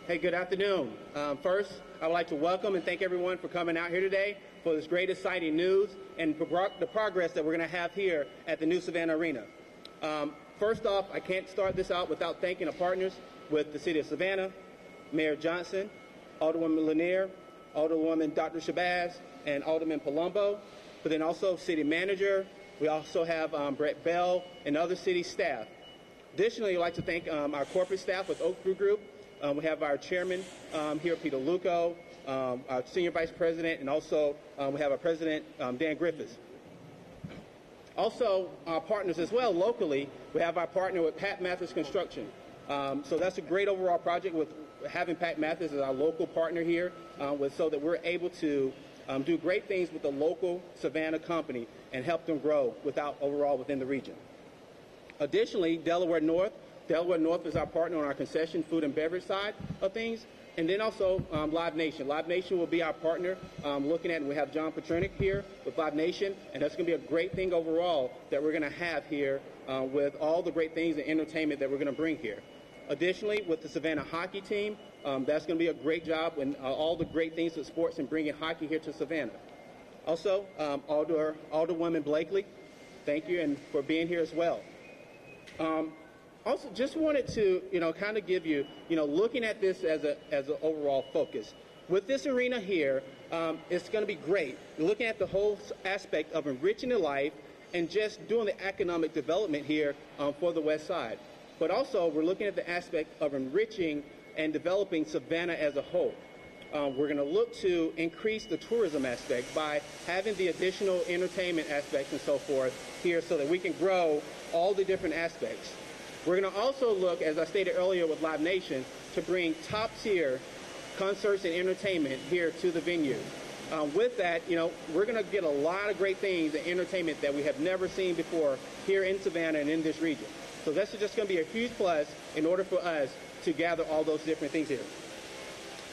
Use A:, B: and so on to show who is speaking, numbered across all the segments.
A: Hey, good afternoon. First, I would like to welcome and thank everyone for coming out here today for this great exciting news and the progress that we're going to have here at the new Savannah Arena. First off, I can't start this out without thanking our partners with the City of Savannah, Mayor Johnson, Alderwoman Lanier, Alderwoman Dr. Shabazz, and Alderman Palumbo, but then also City Manager. We also have Brett Bell and other city staff. Additionally, I'd like to thank our corporate staff with Oak Brew Group. We have our chairman here, Peter Luco, our senior vice president, and also we have our president, Dan Griffiths. Also, our partners as well locally, we have our partner with Pat Mathis Construction. So that's a great overall project with having Pat Mathis as our local partner here, so that we're able to do great things with the local Savannah company and help them grow overall within the region. Additionally, Delaware North is our partner on our concession, food, and beverage side of things. And then also Live Nation. Live Nation will be our partner looking at, and we have John Petronic here with Live Nation, and that's going to be a great thing overall that we're going to have here with all the great things and entertainment that we're going to bring here. Additionally, with the Savannah hockey team, that's going to be a great job and all the great things with sports and bringing hockey here to Savannah. Also, Alderwoman Blakely, thank you and for being here as well. Also, just wanted to, kind of give you, looking at this as an overall focus. With this arena here, it's going to be great. Looking at the whole aspect of enriching the life and just doing the economic development here for the West Side. But also, we're looking at the aspect of enriching and developing Savannah as a whole. We're going to look to increase the tourism aspect by having the additional entertainment aspects and so forth here so that we can grow all the different aspects. We're going to also look, as I stated earlier with Live Nation, to bring top-tier concerts and entertainment here to the venue. With that, we're going to get a lot of great things and entertainment that we have never seen before here in Savannah and in this region. So that's just going to be a huge plus in order for us to gather all those different things here.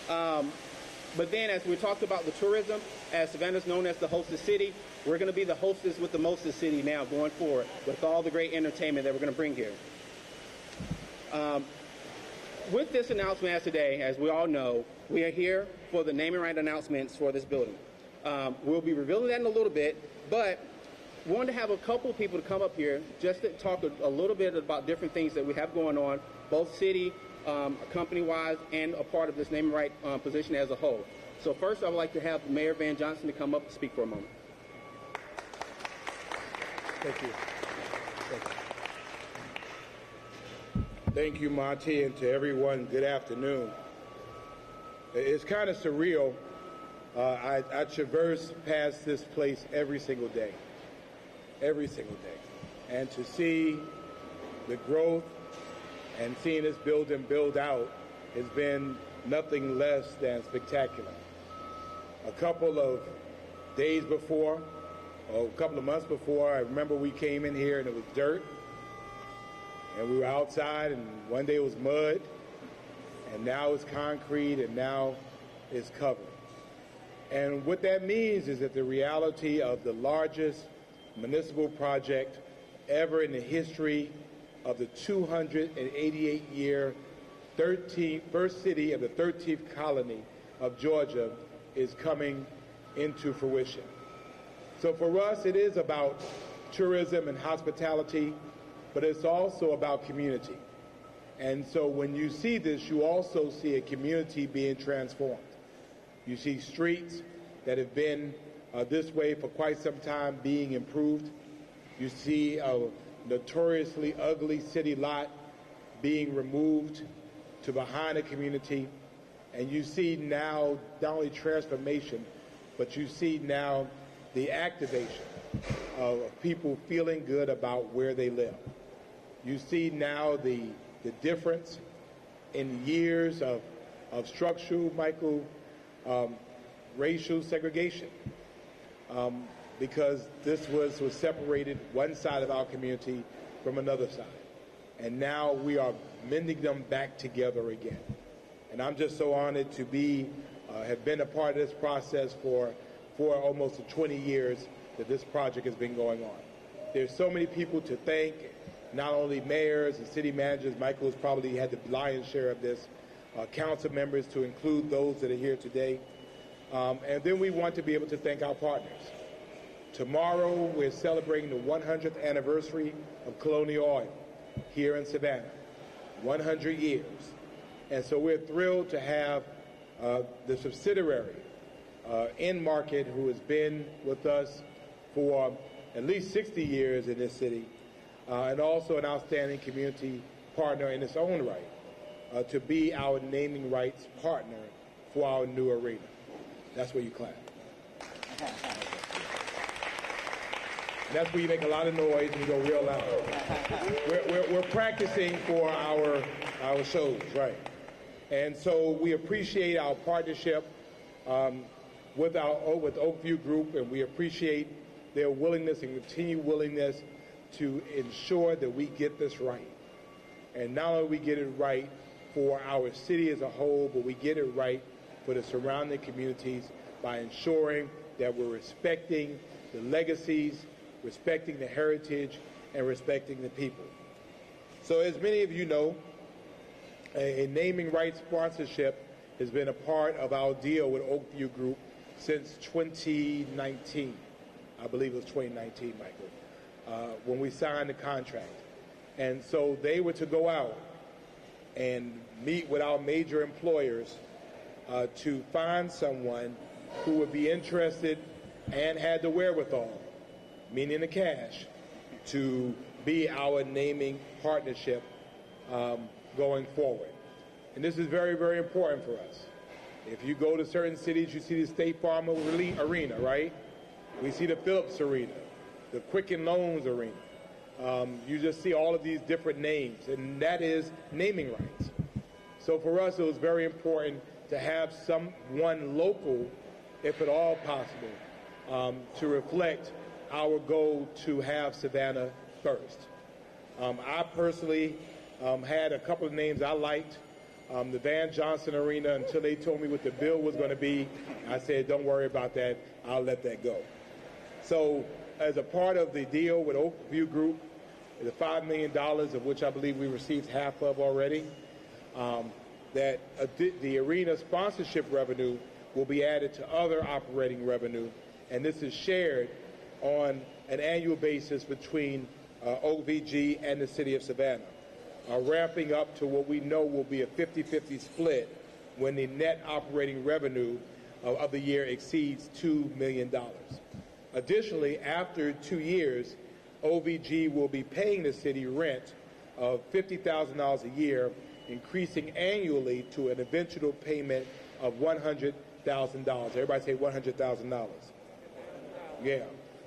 A: But then as we talked about the tourism, as Savannah is known as the hostess city, we're going to be the hostess with the mostest city now going forward with all the great entertainment that we're going to bring here. With this announcement as today, as we all know, we are here for the naming right announcements for this building. We'll be revealing that in a little bit, but we wanted to have a couple of people to come up here just to talk a little bit about different things that we have going on, both city, company-wise, and a part of this naming right position as a whole. So first, I would like to have Mayor Van Johnson to come up and speak for a moment.
B: Thank you. Thank you, Monty, and to everyone, good afternoon. It's kind of surreal. I traverse past this place every single day. And to see the growth and seeing this building build out has been nothing less than spectacular. A couple of days before, or a couple of months before, I remember we came in here and it was dirt. And we were outside, and one day it was mud, and now it's concrete, and now it's covered. And what that means is that the reality of the largest municipal project ever in the history of the 288-year first city of the 13th colony of Georgia is coming into fruition. So for us, it is about tourism and hospitality, but it's also about community. And so when you see this, you also see a community being transformed. You see streets that have been this way for quite some time being improved. You see a notoriously ugly city lot being removed to behind a community. And you see now not only transformation, but you see now the activation of people feeling good about where they live. You see now the difference in years of structural, racial segregation, because this was separated one side of our community from another side. And now we are mending them back together again. And I'm just so honored to have been a part of this process for almost 20 years that this project has been going on. There's so many people to thank, not only mayors and city managers. Michael has probably had the lion's share of this, council members, to include those that are here today. And then we want to be able to thank our partners. Tomorrow, we're celebrating the 100th anniversary of Colonial Oil here in Savannah, 100 years. And so we're thrilled to have the subsidiary, Market, who has been with us for at least 60 years in this city, and also an outstanding community partner in its own right, to be our naming rights partner for our new arena. That's where you clap. That's where you make a lot of noise and you go real loud. We're practicing for our shows, right? And so we appreciate our partnership with Oakview Group, and we appreciate their willingness and continued willingness to ensure that we get this right. And not only we get it right for our city as a whole, but we get it right for the surrounding communities by ensuring that we're respecting the legacies, respecting the heritage, and respecting the people. So as many of you know, a naming rights sponsorship has been a part of our deal with Oakview Group since 2019. I believe it was 2019, Michael, when we signed the contract. And so they were to go out and meet with our major employers to find someone who would be interested and had the wherewithal, meaning the cash, to be our naming partnership going forward. And this is very, very important for us. If you go to certain cities, you see the State Farm Arena, right? We see the Phillips Arena, the Quicken Loans Arena. You just see all of these different names, and that is naming rights. So for us, it was very important to have someone local, if at all possible, to reflect our goal to have Savannah first. I personally had a couple of names I liked. The Van Johnson Arena, until they told me what the bill was going to be, I said, don't worry about that. I'll let that go. So as a part of the deal with Oakview Group, the $5 million, of which I believe we received half of already, that the arena sponsorship revenue will be added to other operating revenue, and this is shared on an annual basis between OVG and the city of Savannah, ramping up to what we know will be a 50-50 split when the net operating revenue of the year exceeds $2 million. Additionally, after 2 years, OVG will be paying the city rent of $50,000 a year, increasing annually to an eventual payment of $100,000. Everybody say $100,000. Yeah,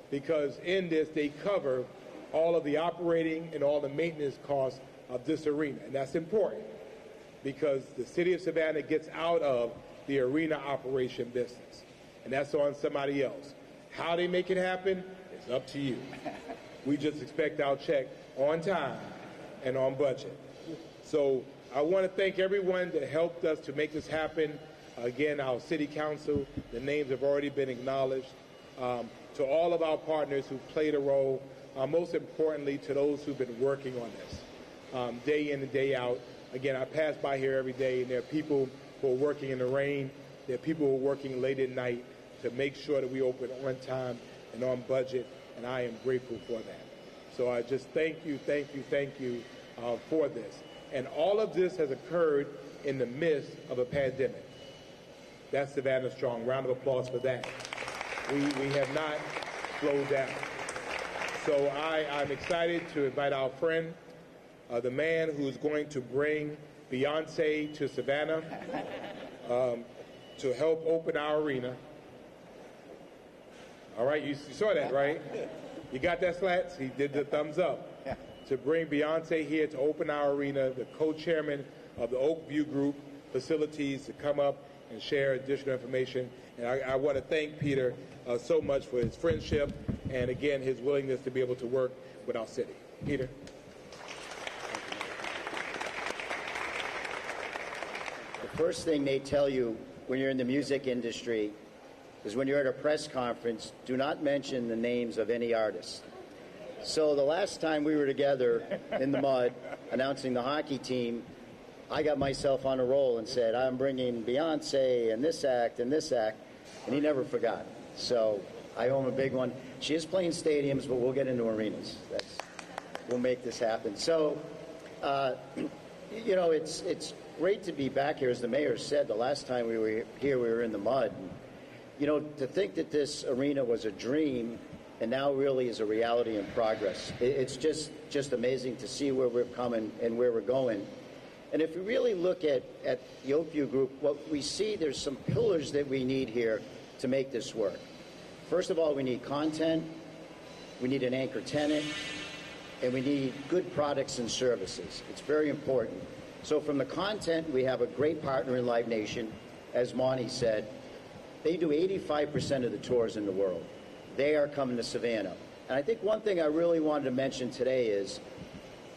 B: because in this they cover all of the operating and all the maintenance costs of this arena. And that's important because the city of Savannah gets out of the arena operation business. And that's on somebody else. How they make it happen is up to you. We just expect our check on time and on budget. So I want to thank everyone that helped us to make this happen. Again, our city council, the names have already been acknowledged. To all of our partners who played a role, most importantly to those who've been working on this day in and day out. Again, I pass by here every day, and there are people who are working in the rain. There are people who are working late at night to make sure that we open on time and on budget, and I am grateful for that. So I just thank you for this. And all of this has occurred in the midst of a pandemic. That's Savannah Strong. Round of applause for that. We have not slowed down. So I'm excited to invite our friend, the man who's going to bring Beyonce to Savannah to help open our arena. All right, you saw that, right? You got that, Slats? He did the thumbs up. To bring Beyonce here to open our arena, the co-chairman of the Oakview Group facilities to come up and share additional information. And I want to thank Peter so much for his friendship and, again, his willingness to be able to work with our city. Peter.
C: The first thing they tell you when you're in the music industry is when you're at a press conference, do not mention the names of any artists. So the last time we were together in the mud announcing the hockey team, I got myself on a roll and said, I'm bringing Beyonce and this act, and he never forgot. So I owe him a big one. She is playing stadiums, but we'll get into arenas. We'll make this happen. So, it's great to be back here. As the mayor said, the last time we were here, we were in the mud. To think that this arena was a dream and now really is a reality in progress. It's just amazing to see where we're coming and where we're going. And if we really look at the Oakview Group, what we see, there's some pillars that we need here to make this work. First of all, we need content, we need an anchor tenant, and we need good products and services. It's very important. So from the content, we have a great partner in Live Nation. As Monty said, they do 85% of the tours in the world. They are coming to Savannah. And I think one thing I really wanted to mention today is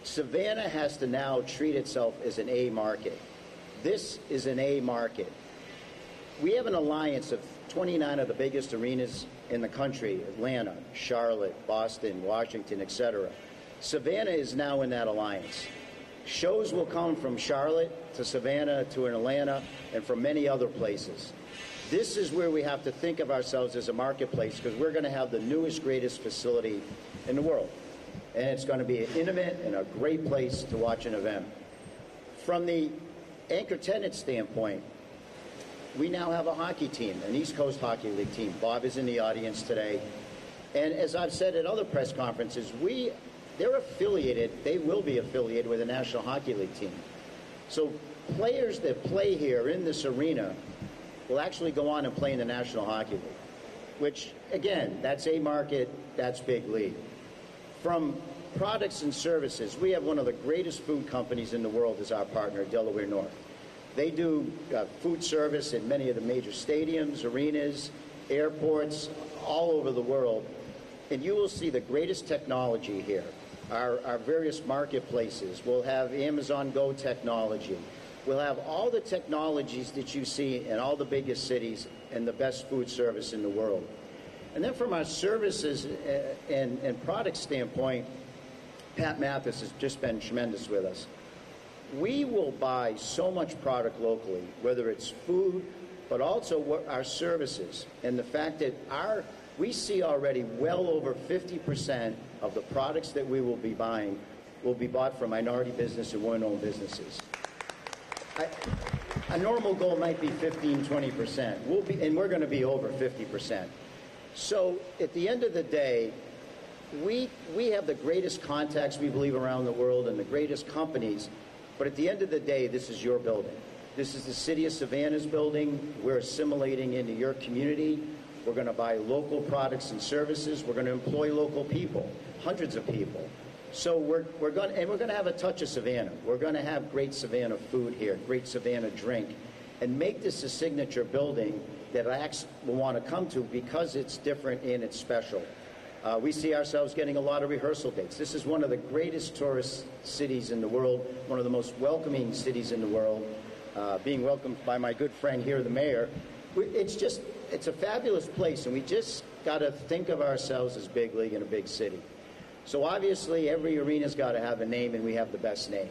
C: Savannah has to now treat itself as an A market. This is an A market. We have an alliance of 29 of the biggest arenas in the country: Atlanta, Charlotte, Boston, Washington, etc. Savannah is now in that alliance. Shows will come from Charlotte to Savannah to Atlanta and from many other places. This is where we have to think of ourselves as a marketplace, because we're going to have the newest, greatest facility in the world. And it's going to be intimate and a great place to watch an event. From the anchor tenant standpoint, we now have a hockey team, an East Coast Hockey League team. Bob is in the audience today. And as I've said at other press conferences, they're affiliated, they will be affiliated with the National Hockey League team. So players that play here in this arena will actually go on and play in the National Hockey League, which, again, that's A market, that's big league. From products and services, we have one of the greatest food companies in the world as our partner, Delaware North. They do food service in many of the major stadiums, arenas, airports, all over the world. And you will see the greatest technology here. Our various marketplaces will have Amazon Go technology. We'll have all the technologies that you see in all the biggest cities and the best food service in the world. And then from our services and product standpoint, Pat Mathis has just been tremendous with us. We will buy so much product locally, whether it's food, but also our services. And the fact that we see already well over 50% of the products that we will be buying will be bought from minority business and women-owned businesses. A normal goal might be 15, 20%. And we're going to be over 50%. So at the end of the day, we have the greatest contacts, we believe, around the world and the greatest companies. But at the end of the day, this is your building. This is the City of Savannah's building. We're assimilating into your community. We're going to buy local products and services. We're going to employ local people, hundreds of people. So we're going to have a touch of Savannah. We're going to have great Savannah food here, great Savannah drink, and make this a signature building that acts will want to come to because it's different and it's special. We see ourselves getting a lot of rehearsal dates. This is one of the greatest tourist cities in the world, one of the most welcoming cities in the world, being welcomed by my good friend here, the mayor. It's a fabulous place, and we just got to think of ourselves as big league in a big city. So obviously, every arena's got to have a name, and we have the best name.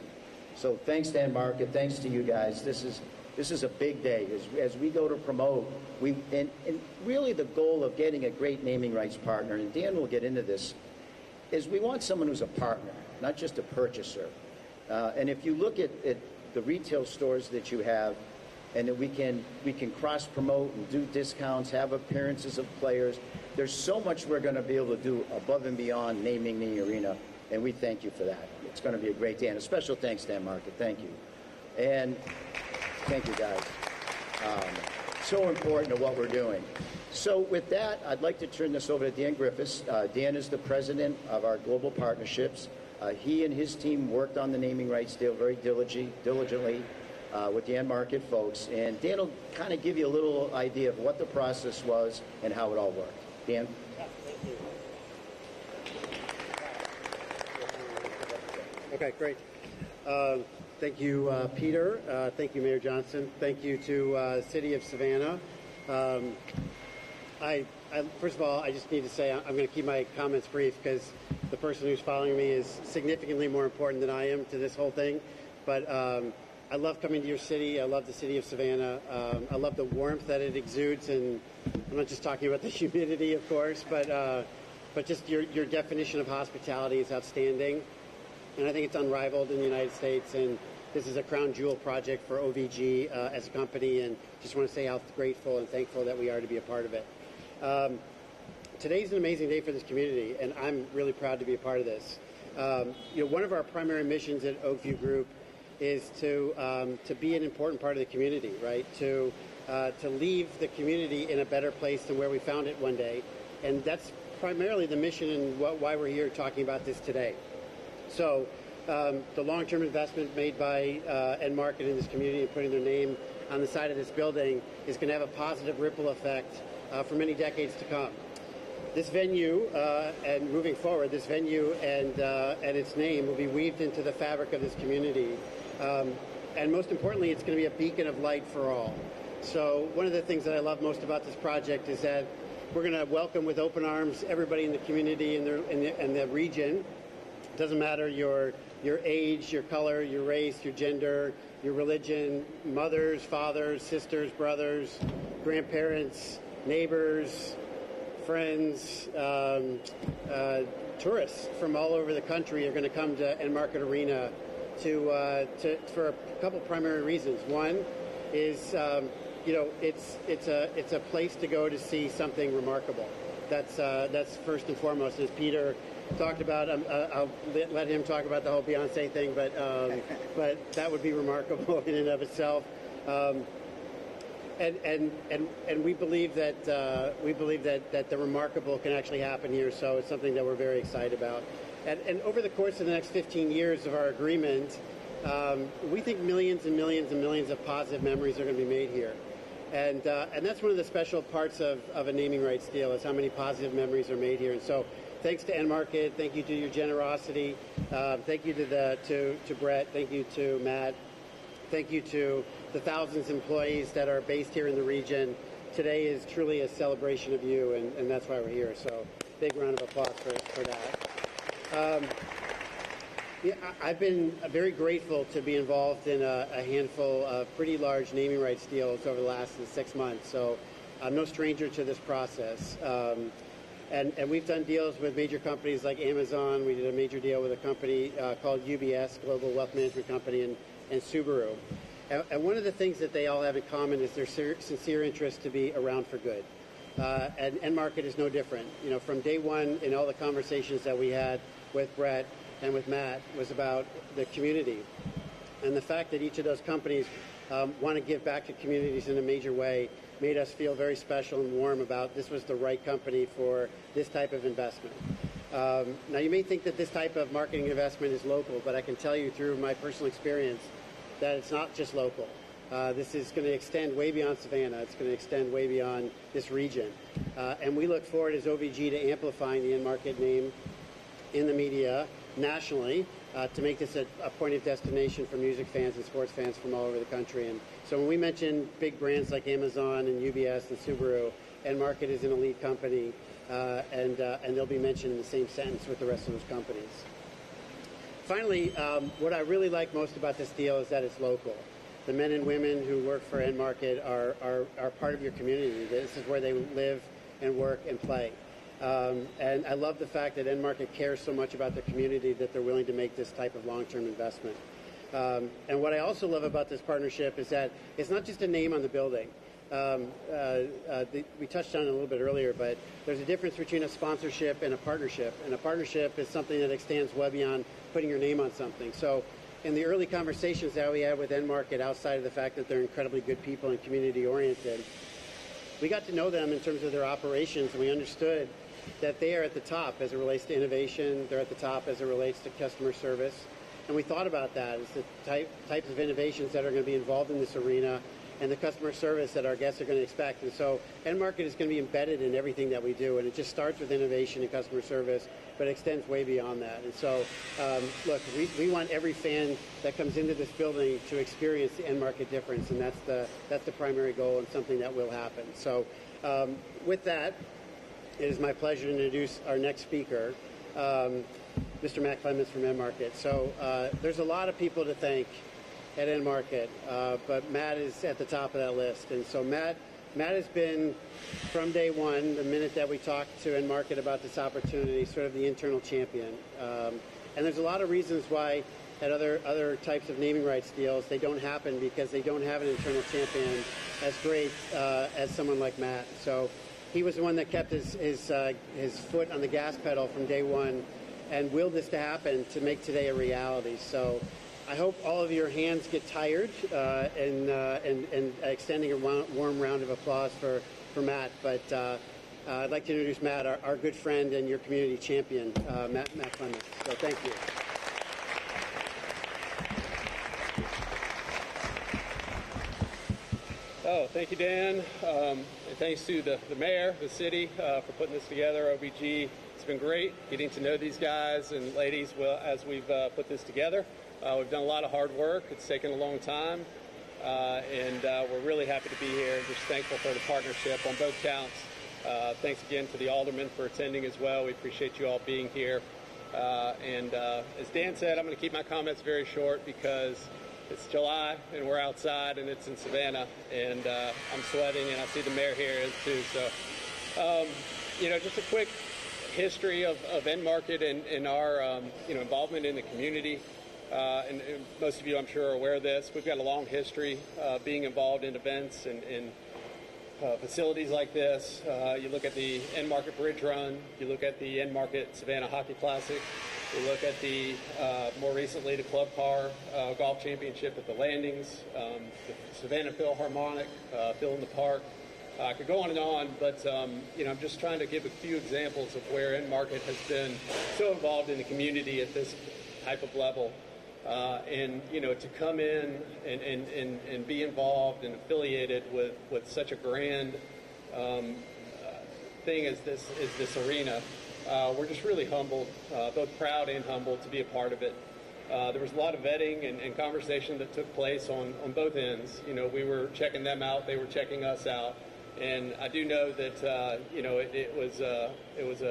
C: So thanks, Dan Market. Thanks to you guys. This is a big day. As we go to promote, and really the goal of getting a great naming rights partner, and Dan will get into this, is we want someone who's a partner, not just a purchaser. And if you look at the retail stores that you have, and that we can cross-promote and do discounts, have appearances of players, there's so much we're going to be able to do above and beyond naming the arena, and we thank you for that. It's going to be a great day, and a special thanks, Dan Market. Thank you. And thank you, guys. So important to what we're doing. So with that, I'd like to turn this over to Dan Griffiths. Dan is the president of our global partnerships. He and his team worked on the naming rights deal very diligently with the end market folks. And Dan will kind of give you a little idea of what the process was and how it all worked. Dan?
D: Yeah, thank you. Okay, great. Thank you, Peter. Thank you, Mayor Johnson. Thank you to City of Savannah. First of all, I just need to say I'm going to keep my comments brief because the person who's following me is significantly more important than I am to this whole thing. But I love coming to your city. I love the city of Savannah. I love the warmth that it exudes, and I'm not just talking about the humidity, of course, but just your definition of hospitality is outstanding, and I think it's unrivaled in the United States. And this is a crown jewel project for OVG as a company, and just want to say how grateful and thankful that we are to be a part of it. Today's an amazing day for this community, and I'm really proud to be a part of this. One of our primary missions at Oakview Group is to be an important part of the community, right? To leave the community in a better place than where we found it one day, and that's primarily the mission and why we're here talking about this today. So, the long-term investment made by Enmarket in this community and putting their name on the side of this building is going to have a positive ripple effect for many decades to come. This venue, and moving forward, this venue and its name will be weaved into the fabric of this community. And most importantly, it's going to be a beacon of light for all. So one of the things that I love most about this project is that we're going to welcome with open arms everybody in the community and the region. It doesn't matter your age, your color, your race, your gender, your religion, mothers, fathers, sisters, brothers, grandparents, neighbors, friends, tourists from all over the country are going to come to Enmarket Arena for a couple primary reasons. One is, it's a place to go to see something remarkable. That's first and foremost. As Peter talked about, I'll let him talk about the whole Beyonce thing, but that would be remarkable in and of itself. And we believe that the remarkable can actually happen here. So it's something that we're very excited about. And over the course of the next 15 years of our agreement, we think millions and millions and millions of positive memories are going to be made here. And that's one of the special parts of a naming rights deal is how many positive memories are made here. And so thanks to Enmarket, thank you to your generosity, thank you to Brett, thank you to Matt, thank you to the thousands of employees that are based here in the region. Today is truly a celebration of you, and that's why we're here. So big round of applause for that. I've been very grateful to be involved in a handful of pretty large naming rights deals over the last 6 months. So I'm no stranger to this process. And we've done deals with major companies like Amazon. We did a major deal with a company called UBS, Global Wealth Management Company, and Subaru. And one of the things that they all have in common is their sincere interest to be around for good. And Enmarket is no different. From day one in all the conversations that we had with Brett and with Matt was about the community. And the fact that each of those companies want to give back to communities in a major way made us feel very special and warm about this was the right company for this type of investment. Now, you may think that this type of marketing investment is local, but I can tell you through my personal experience that it's not just local. This is going to extend way beyond Savannah. It's going to extend way beyond this region. And we look forward as OVG to amplifying the Enmarket name in the media nationally to make this a point of destination for music fans and sports fans from all over the country. And so when we mention big brands like Amazon and UBS and Subaru, Enmarket is an elite company, and they'll be mentioned in the same sentence with the rest of those companies. Finally, what I really like most about this deal is that it's local. The men and women who work for Enmarket are part of your community. This is where they live and work and play. And I love the fact that Enmarket cares so much about their community that they're willing to make this type of long-term investment. And what I also love about this partnership is that it's not just a name on the building. We touched on it a little bit earlier, but there's a difference between a sponsorship and a partnership. And a partnership is something that extends well beyond putting your name on something. So in the early conversations that we had with Enmarket, outside of the fact that they're incredibly good people and community-oriented, we got to know them in terms of their operations, and we understood that they are at the top as it relates to innovation. They're at the top as it relates to customer service. And we thought about that as the types of innovations that are going to be involved in this arena and the customer service that our guests are going to expect. And so Enmarket is going to be embedded in everything that we do. And it just starts with innovation and customer service, but extends way beyond that. And so, look, we want every fan that comes into this building to experience the Enmarket difference. And that's the primary goal and something that will happen. So with that, it is my pleasure to introduce our next speaker, Mr. Matt Clements from Enmarket. So there's a lot of people to thank at Enmarket, but Matt is at the top of that list. And so Matt has been, from day one, the minute that we talked to Enmarket about this opportunity, sort of the internal champion. And there's a lot of reasons why at other types of naming rights deals they don't happen, because they don't have an internal champion as great as someone like Matt. So he was the one that kept his foot on the gas pedal from day one and willed this to happen to make today a reality. So I hope all of your hands get tired and extending a warm round of applause for Matt. But I'd like to introduce Matt, our good friend and your community champion, Matt Clements. So thank you.
E: Oh, thank you, Dan. And thanks to the mayor, the city, for putting this together. OBG, it's been great getting to know these guys and ladies as we've put this together. We've done a lot of hard work. It's taken a long time. And we're really happy to be here and just thankful for the partnership on both counts. Thanks again to the aldermen for attending as well. We appreciate you all being here. And as Dan said, I'm going to keep my comments very short because it's July and we're outside and it's in Savannah and I'm sweating and I see the mayor here is too. So, just a quick history of Enmarket and our, involvement in the community. And most of you, I'm sure, are aware of this. We've got a long history being involved in events and facilities like this. You look at the Enmarket Bridge Run. You look at the Enmarket Savannah Hockey Classic. You look at the, more recently, the Club Car Golf Championship at the Landings, the Savannah Philharmonic, Phil in the Park. I could go on, but, I'm just trying to give a few examples of where Enmarket has been so involved in the community at this type of level. To come in and be involved and affiliated with such a grand thing as this arena, we're just really humbled, both proud and humbled to be a part of it. There was a lot of vetting and conversation that took place on both ends. We were checking them out, they were checking us out, and I do know that it was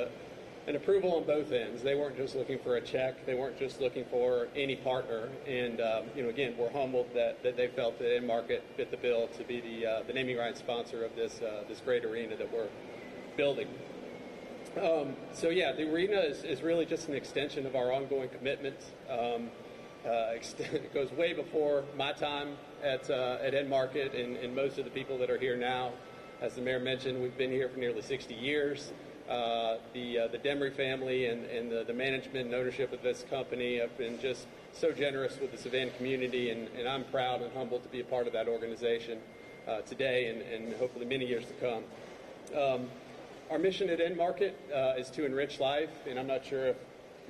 E: an approval on both ends. They weren't just looking for a check. They weren't just looking for any partner. And, again, we're humbled that they felt that Enmarket fit the bill to be the naming rights sponsor of this great arena that we're building. The arena is really just an extension of our ongoing commitments. It goes way before my time at Enmarket and most of the people that are here now. As the mayor mentioned, we've been here for nearly 60 years. The Demery family and the management and ownership of this company have been just so generous with the Savannah community, and I'm proud and humbled to be a part of that organization today and hopefully many years to come. Our mission at Enmarket is to enrich life, and I'm not sure if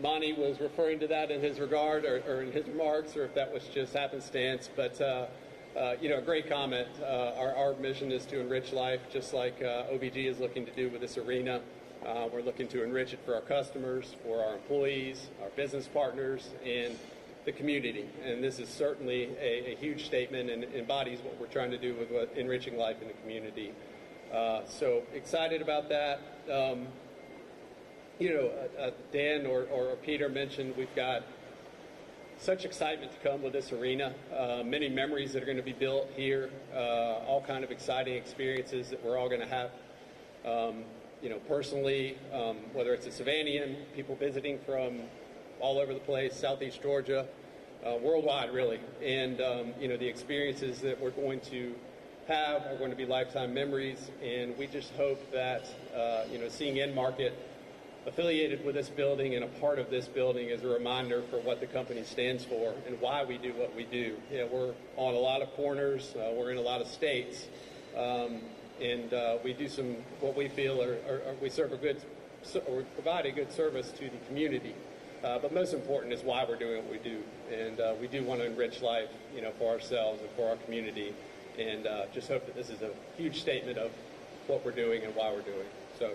E: Monty was referring to that in his regard or in his remarks, or if that was just happenstance, but a great comment. Our mission is to enrich life, just like OBG is looking to do with this arena. We're looking to enrich it for our customers, for our employees, our business partners, and the community. And this is certainly a huge statement and embodies what we're trying to do with enriching life in the community. So excited about that. Dan or Peter mentioned we've got such excitement to come with this arena. Many memories that are going to be built here. All kind of exciting experiences that we're all going to have. Personally, whether it's a Savannian, people visiting from all over the place, Southeast Georgia, worldwide really, and the experiences that we're going to have are going to be lifetime memories, and we just hope that seeing Enmarket affiliated with this building and a part of this building is a reminder for what the company stands for and why we do what we do. We're on a lot of corners, we're in a lot of states. And we do what we feel we provide a good service to the community. But most important is why we're doing what we do. And we do want to enrich life, for ourselves and for our community. And just hope that this is a huge statement of what we're doing and why we're doing. So,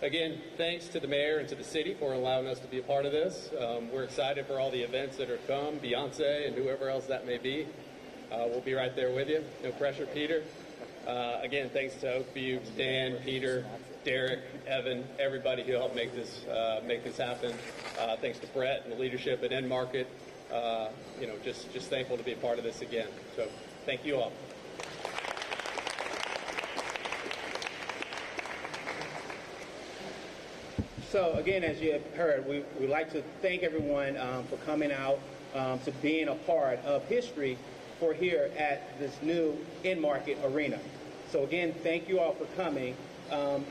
E: again, thanks to the mayor and to the city for allowing us to be a part of this. We're excited for all the events that are to come, Beyonce and whoever else that may be. We'll be right there with you. No pressure, Peter. Again, thanks to Oakview, Dan, Peter, Derek, Evan, everybody who helped make this happen. Thanks to Brett and the leadership at Enmarket. just thankful to be a part of this again. So thank you all.
A: So again, as you have heard, we'd like to thank everyone for coming out to being a part of history for here at this new in-market arena. So again, thank you all for coming. And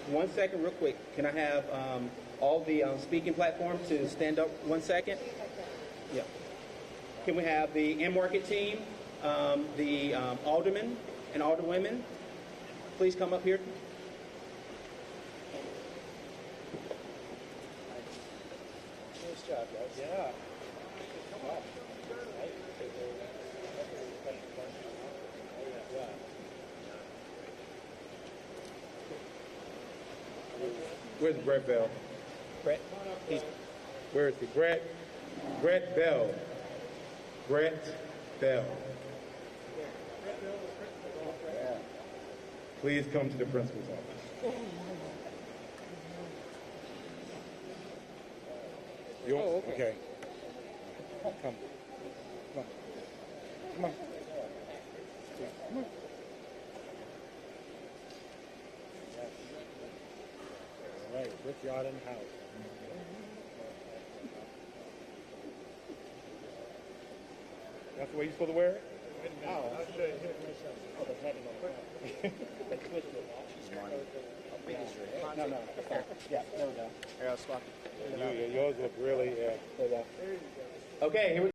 A: 1 second, real quick, can I have all the speaking platforms to stand up 1 second? Yeah. Can we have the in-market team, the aldermen and alderwomen, please come up here.
C: Nice job, guys.
E: Yeah.
B: Where's Brett Bell?
A: Brett,
B: Where is he? Brett Bell. Brett Bell. Please come to the principal's office. You want, okay. Come. Come on. Come on. Come on. All right, Rick Yard in the house. That's the way you're supposed to wear it? Oh, I'll show you. Oh, the head No. Yeah, there we go. Yours look really,
A: okay, here we